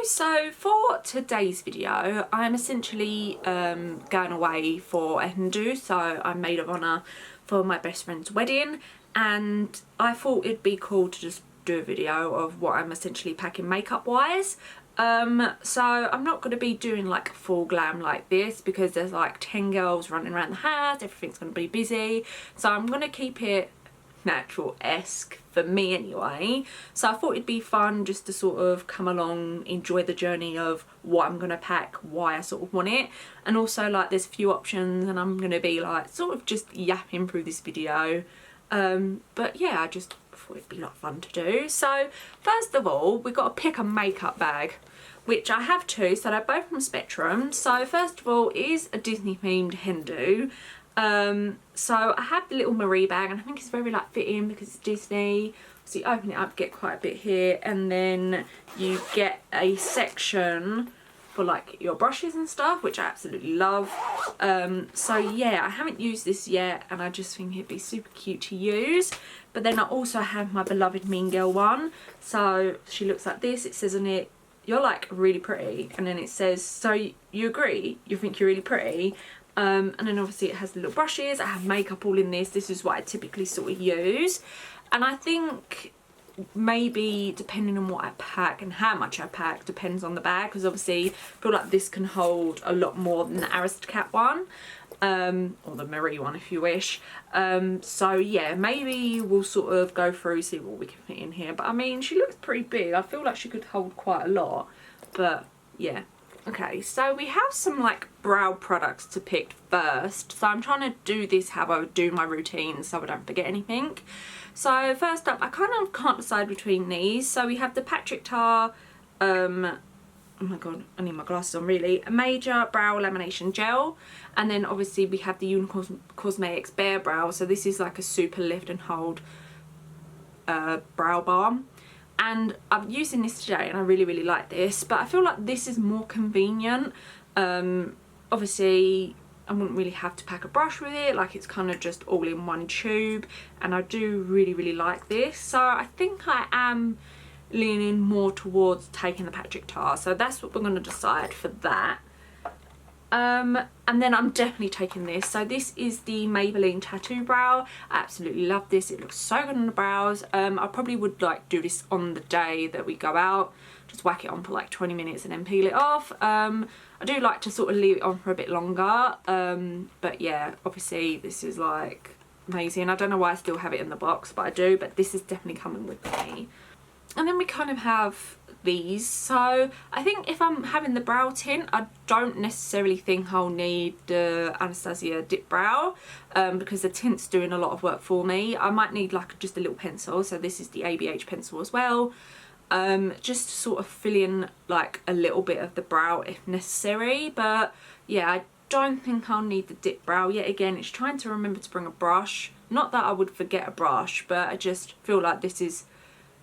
So for today's video, I'm essentially going away for a Hindu, so I'm maid of honour for my best friend's wedding, and I thought it'd be cool to just do a video of what I'm essentially packing makeup wise. So I'm not going to be doing like full glam like this because there's like 10 girls running around the house, everything's going to be busy, so I'm going to keep it natural-esque for me anyway. So I thought it'd be fun just to sort of come along, enjoy the journey of what I'm gonna pack, why I sort of want it, and also like there's a few options and I'm gonna be like sort of just yapping through this video. But yeah, I just thought it'd be a lot of fun to do. So first of all, we've got to pick a makeup bag, which I have two, so they're both from Spectrum. So first of all is a Disney themed Hindu. So I have the little Marie bag, and I think it's very like fitting because it's Disney. So you open it up, get quite a bit here, and then you get a section for like your brushes and stuff, which I absolutely love. So yeah, I haven't used this yet, and I just think it'd be super cute to use. But then I also have my beloved Mean Girl one. So she looks like this. It says on it, "You're like really pretty," and then it says, "So you agree? You think you're really pretty?" And then obviously it has the little brushes. I have makeup all in this. This is what I typically sort of use, and I think maybe depending on what I pack and how much I pack depends on the bag, because obviously I feel like this can hold a lot more than the Aristocrat one, or the Marie one if you wish. So yeah, maybe we'll sort of go through, see what we can fit in here. But I mean, she looks pretty big. I feel like she could hold quite a lot, but yeah. Okay, so we have some like brow products to pick first. So I'm trying to do this how I would do my routine so I don't forget anything. So first up, I kind of can't decide between these. So we have the Patrick Tar, oh my god, I need my glasses on really, a Major Brow Lamination Gel. And then obviously we have the Unicorn Cosmetics Bare Brow. So this is like a super lift and hold brow balm. And I'm using this today and I really like this, but I feel like this is more convenient. Obviously I wouldn't really have to pack a brush with it, like it's kind of just all in one tube, and I do really like this. So I think I am leaning more towards taking the Patrick Tar, so that's what we're going to decide for that. And then I'm definitely taking this. So this is the Maybelline Tattoo Brow. I absolutely love this. It looks so good on the brows. I probably would like do this on the day that we go out. Just whack it on for like 20 minutes and then peel it off. I do like to sort of leave it on for a bit longer. But yeah, obviously this is like amazing. I don't know why I still have it in the box, but I do. But this is definitely coming with me. And then we kind of have these. So I think if I'm having the brow tint, I don't necessarily think I'll need the Anastasia Dip Brow, because the tint's doing a lot of work for me. I might need like just a little pencil. So this is the ABH pencil as well, just to sort of fill in like a little bit of the brow if necessary. But yeah, I don't think I'll need the dip brow yet. Again, it's trying to remember to bring a brush. Not that I would forget a brush, but I just feel like this is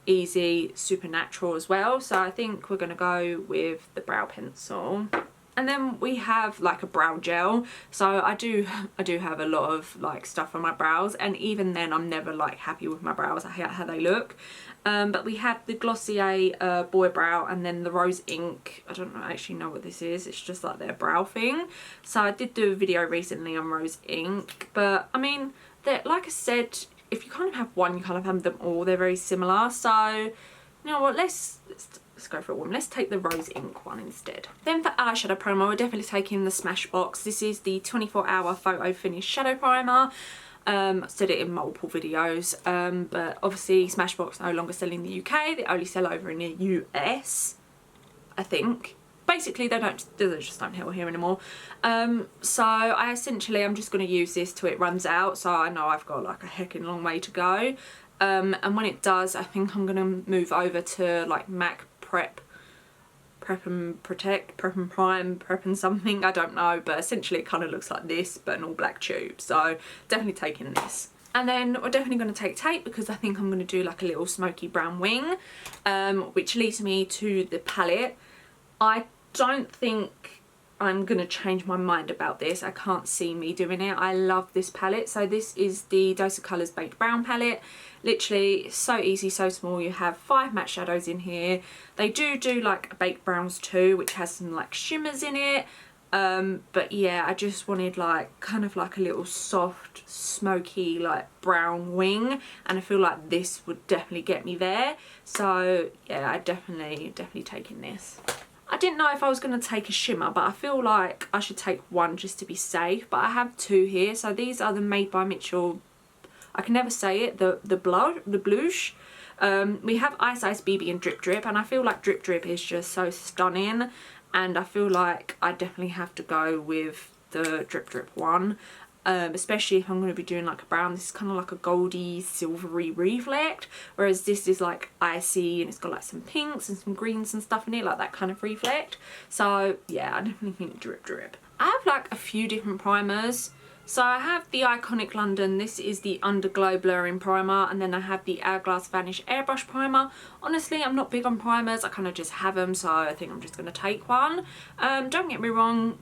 easy, super natural as well. So I think we're going to go with the brow pencil. And then we have like a brow gel. So I do have a lot of like stuff on my brows, and even then I'm never like happy with my brows. I hate how they look. But we have the Glossier Boy Brow, and then the Rose Ink. I don't actually know what this is. It's just like their brow thing. So I did do a video recently on Rose Ink, but I mean, like I said, if you kind of have one, you kind of have them all. They're very similar. So you know what, let's go for one. Let's take the Rose Ink one instead. Then for eyeshadow primer, we're definitely taking the Smashbox. This is the 24-hour photo finish shadow primer. I've said it in multiple videos, but obviously Smashbox no longer sell in the UK. They only sell over in the US, I think. Basically they just don't sell here anymore. So I'm just going to use this till it runs out, so I know I've got like a heckin' long way to go. And when it does, I think I'm going to move over to like MAC Prep and Protect, Prep and Prime, Prep and something, I don't know, but essentially it kind of looks like this but an all black tube. So definitely taking this. And then we're definitely going to take tape, because I think I'm going to do like a little smoky brown wing, which leads me to the palette. I don't think I'm gonna change my mind about this. I can't see me doing it. I love this palette. So this is the Dose of Colours Baked Brown palette. Literally so easy, so small. You have 5 matte shadows in here. They do like baked browns too, which has some like shimmers in it. But yeah, I just wanted like kind of like a little soft, smoky like brown wing, and I feel like this would definitely get me there. So yeah, I definitely taking this. I didn't know if I was going to take a shimmer, but I feel like I should take one just to be safe. But I have 2 here. So these are the Made by Mitchell, I can never say it, the blush. We have Ice Ice BB and Drip Drip, and I feel like Drip Drip is just so stunning, and I feel like I definitely have to go with the Drip Drip one. Especially if I'm going to be doing like a brown. This is kind of like a goldy silvery reflect, whereas this is like icy and it's got like some pinks and some greens and stuff in it, like that kind of reflect. So yeah, I definitely think Drip Drip. I have like a few different primers. So I have the Iconic London, this is the Underglow Blurring Primer, and then I have the Hourglass Vanish Airbrush Primer. Honestly, I'm not big on primers, I kind of just have them, so I think I'm just going to take one. Don't get me wrong,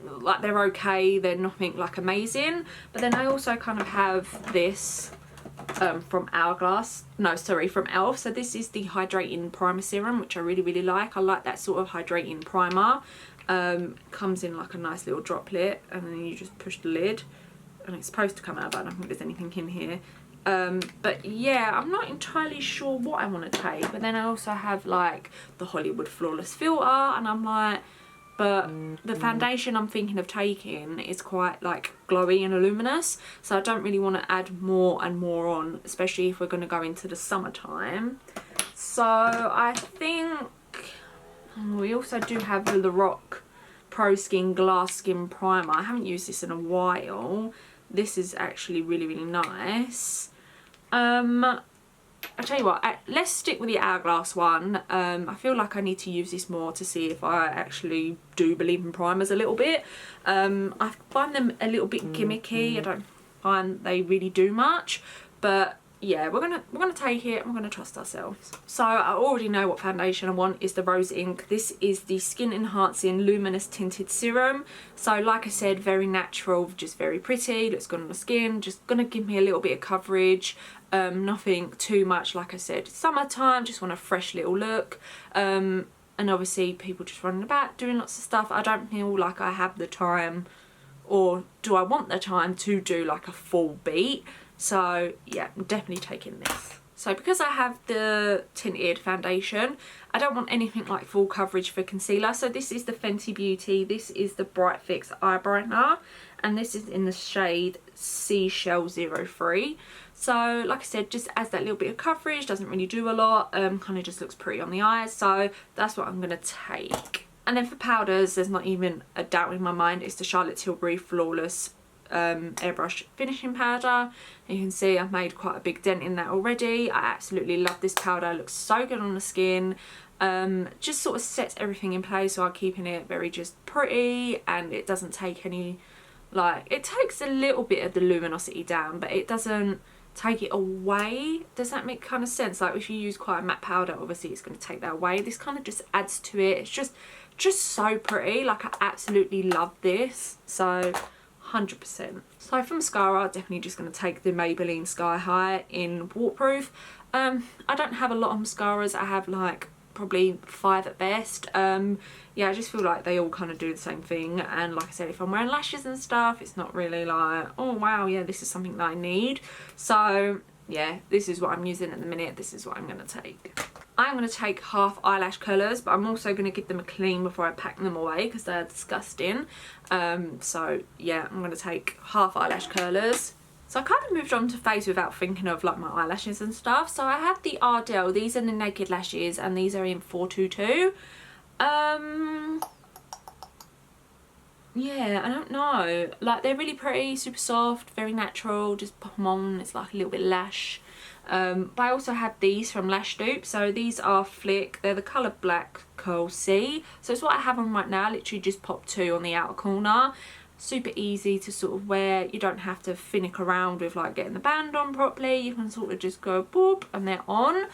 like they're okay, they're nothing like amazing. But then I also kind of have this from Hourglass, no sorry, from ELF. So this is the Hydrating Primer Serum, which I really like. I like that sort of hydrating primer. Comes in like a nice little droplet, and then you just push the lid and it's supposed to come out, but I don't think there's anything in here. But yeah, I'm not entirely sure what I want to take. But then I also have like the Hollywood Flawless Filter, and I'm like, but the foundation I'm thinking of taking is quite like glowy and luminous, so I don't really want to add more and more on, especially if we're going to go into the summertime. So I think we also do have the Lorac Pro Skin Glass Skin Primer. I haven't used this in a while. This is actually really nice. I'll tell you what, let's stick with the Hourglass one. I feel like I need to use this more to see if I actually do believe in primers a little bit. I find them a little bit gimmicky. I don't find they really do much, but yeah, we're gonna take it, and we're gonna trust ourselves. So I already know what foundation I want is the Rose Ink. This is the Skin Enhancing Luminous Tinted Serum. So like I said, very natural, just very pretty, looks good on the skin, just gonna give me a little bit of coverage. Nothing too much, like I said, summertime, just want a fresh little look. And obviously people just running about doing lots of stuff. I don't feel like I have the time, or do I want the time to do like a full beat. So yeah, I'm definitely taking this. So because I have the tinted foundation, I don't want anything like full coverage for concealer. So this is the Fenty Beauty, this is the Bright Fix Eye Brightener, and this is in the shade Seashell 03. So like I said, just adds that little bit of coverage, doesn't really do a lot, kind of just looks pretty on the eyes. So that's what I'm going to take. And then for powders, there's not even a doubt in my mind, it's the Charlotte Tilbury Flawless airbrush finishing powder. You can see I've made quite a big dent in that already. I absolutely love this powder, it looks so good on the skin. Just sort of sets everything in place, so I'm keeping it very just pretty, and it doesn't take any, like, it takes a little bit of the luminosity down, but it doesn't take it away. Does that make kind of sense? Like if you use quite a matte powder, obviously it's going to take that away. This kind of just adds to it. It's just so pretty. Like I absolutely love this. So 100%. So for mascara, definitely just going to take the Maybelline Sky High in Waterproof. I don't have a lot of mascaras. I have like probably 5 at best. Yeah, I just feel like they all kind of do the same thing, and like I said, if I'm wearing lashes and stuff, it's not really like, oh wow, yeah, this is something that I need. So yeah, this is what I'm using at the minute. This is what I'm going to take. I'm going to take half eyelash colours, but I'm also going to give them a clean before I pack them away because they're disgusting. So yeah, I'm going to take half eyelash colours. So I kind of moved on to face without thinking of like my eyelashes and stuff. So I have the Ardell, these are the Naked Lashes, and these are in 422. Yeah, I don't know, like they're really pretty, super soft, very natural, just pop them on, it's like a little bit lash. But I also have these from Lash Dupe, so these are Flick, they're the colour Black Curl C, so it's what I have on right now. I literally just pop 2 on the outer corner, super easy to sort of wear. You don't have to finick around with like getting the band on properly, you can sort of just go boop and they're on.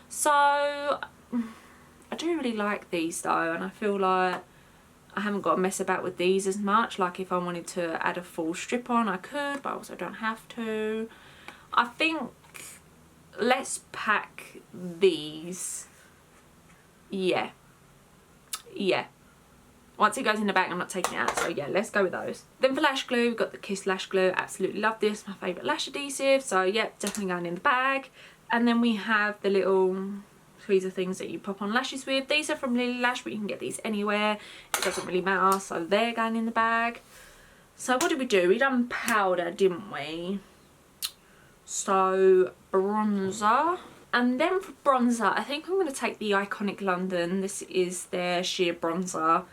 So I do really like these though, and I feel like I haven't got to mess about with these as much. Like if I wanted to add a full strip on, I could, but I also don't have to. I think let's pack these. Yeah. Once it goes in the bag, I'm not taking it out, so yeah, let's go with those. Then for lash glue, we've got the Kiss Lash Glue. Absolutely love this, my favourite lash adhesive, so yeah, definitely going in the bag. And then we have the little tweezer things that you pop on lashes with. These are from Lily Lash, but you can get these anywhere. It doesn't really matter, so they're going in the bag. So what did we do? We done powder, didn't we? So bronzer. And then for bronzer, I think I'm going to take the Iconic London. This is their sheer bronzer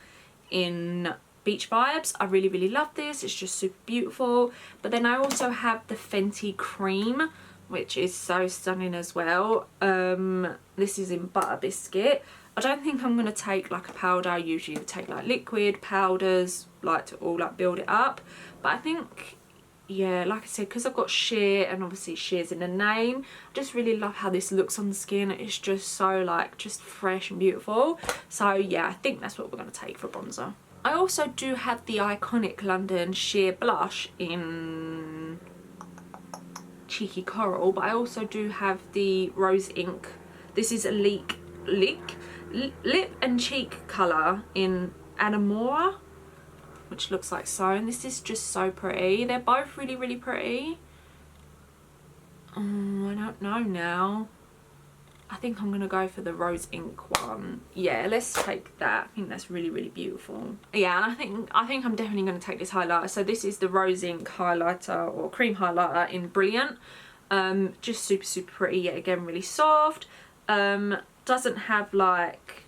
in Beach Vibes. I really, really love this. It's just super beautiful. But then I also have the Fenty Cream, which is so stunning as well. This is in Butter Biscuit. I don't think I'm going to take like a powder. I usually take like liquid powders, like to all like build it up. But I think, yeah, like I said, because I've got sheer and obviously sheer's in the name, I just really love how this looks on the skin. It's just so like just fresh and beautiful. So yeah, I think that's what we're going to take for bronzer. I also do have the Iconic London sheer blush in Cheeky Coral, but I also do have the Rose Ink. This is a lip and cheek colour in Anamora, which looks like so, and this is just so pretty. They're both really, really pretty. I don't know now. I think I'm gonna go for the Rose Ink one. Yeah, let's take that. I think that's really, really beautiful. Yeah, and I think I'm definitely gonna take this highlighter. So this is the Rose Ink highlighter or cream highlighter in Brilliant. Just super, super pretty. Yet again, really soft. Doesn't have like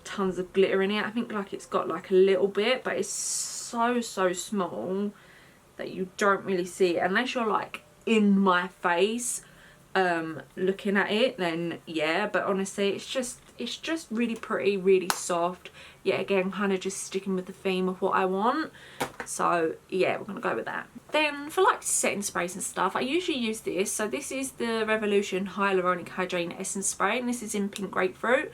tons of glitter in it. I think like it's got like a little bit, but it's so small that you don't really see it unless you're like in my face looking at it. Then yeah, but honestly it's just really pretty, really soft. Yet again, kind of just sticking with the theme of what I want. So yeah, we're gonna go with that. Then for like setting sprays and stuff, I usually use this. So this is the Revolution Hyaluronic Hydrating Essence Spray, and this is in Pink Grapefruit.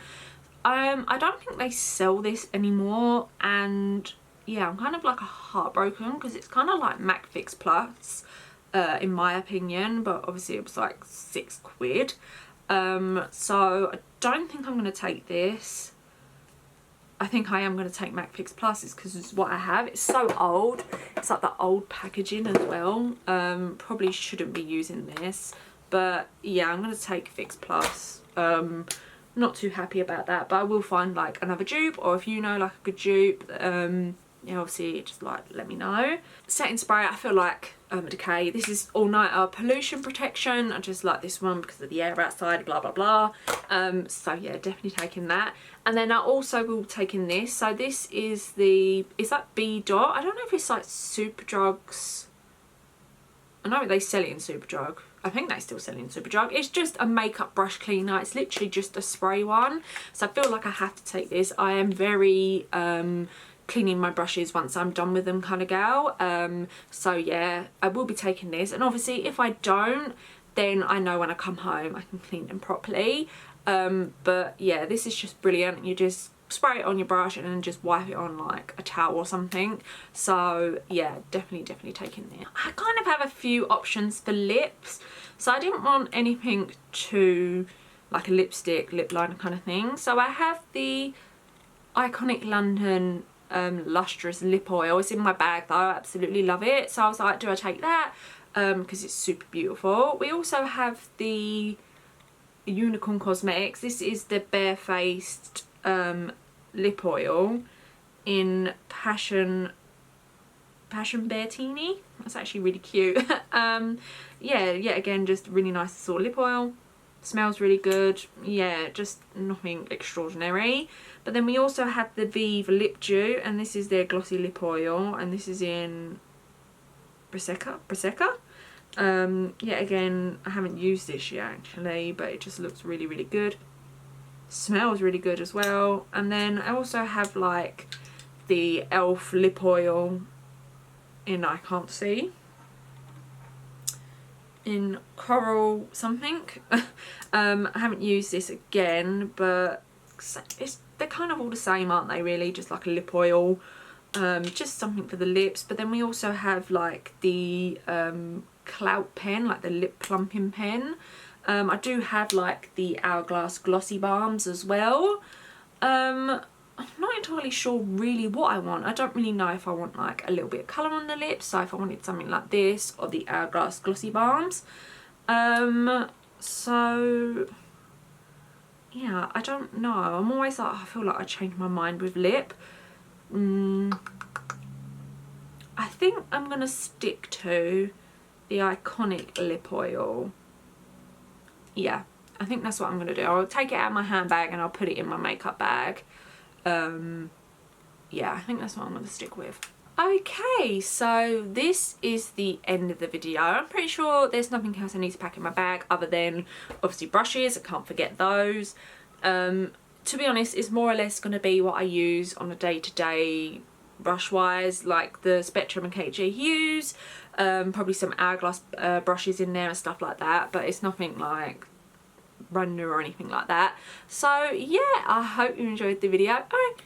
I don't think they sell this anymore, and yeah, I'm kind of like heartbroken because it's kind of like MAC Fix Plus in my opinion, but obviously it was like £6. So I don't think I'm going to take this. I think I am going to take MAC Fix Plus because it's what I have. It's so old. It's like the old packaging as well. Probably shouldn't be using this, but yeah, I'm going to take Fix Plus. Not too happy about that, but I will find like another dupe, or if you know like a good dupe, yeah, obviously just like let me know. Setting spray, I feel like Decay. This is All Nighter Pollution Protection. I just like this one because of the air outside, blah blah blah. So yeah, definitely taking that. And then I also will take in this. So this is the, is that B Dot? I don't know if it's like Superdrug's. I know they sell it in Superdrug. I think they still sell it in Superdrug. It's just a makeup brush cleaner. It's literally just a spray one. So I feel like I have to take this. I am very cleaning my brushes once I'm done with them kind of gal. So yeah, I will be taking this. And obviously if I don't, then I know when I come home I can clean them properly. But yeah, this is just brilliant. You just spray it on your brush and then just wipe it on like a towel or something. So yeah, definitely taking this. I kind of have a few options for lips, so I didn't want anything too like a lipstick, lip liner kind of thing. So I have the Iconic London lustrous lip oil. It's in my bag though. I absolutely love it. So I was like, do I take that? Because it's super beautiful. We also have the Unicorn Cosmetics. This is the Barefaced lip oil in Passion Bertini. That's actually really cute. Yeah, again, just really nice sort of lip oil. Smells really good. Yeah, just nothing extraordinary. But then we also have the Vive Lip Dew, and this is their glossy lip oil, and this is in Prosecco. Yeah, again, I haven't used this yet actually, but it just looks really good. Smells really good as well. And then I also have like the ELF lip oil in I Can't See, in Coral something. I haven't used this again, but it's they're kind of all the same, aren't they, really? Just like a lip oil, just something for the lips. But then we also have like the clout pen, like the lip plumping pen. I do have like the Hourglass glossy balms as well. I'm not entirely sure really what I want. I don't really know if I want like a little bit of colour on the lips, so if I wanted something like this or the Hourglass glossy balms. So yeah, I don't know. I'm always like, I feel like I change my mind with lip. I think I'm going to stick to the Iconic lip oil. Yeah, I think that's what I'm going to do. I'll take it out of my handbag and I'll put it in my makeup bag. Yeah, I think that's what I'm going to stick with. Okay, so this is the end of the video. I'm pretty sure there's nothing else I need to pack in my bag other than obviously brushes. I can't forget those. To be honest, it's more or less going to be what I use on a day-to-day brush wise, like the Spectrum and KG Hughes, probably some Hourglass brushes in there and stuff like that, but it's nothing like brand new or anything like that. So yeah, I hope you enjoyed the video. Alright,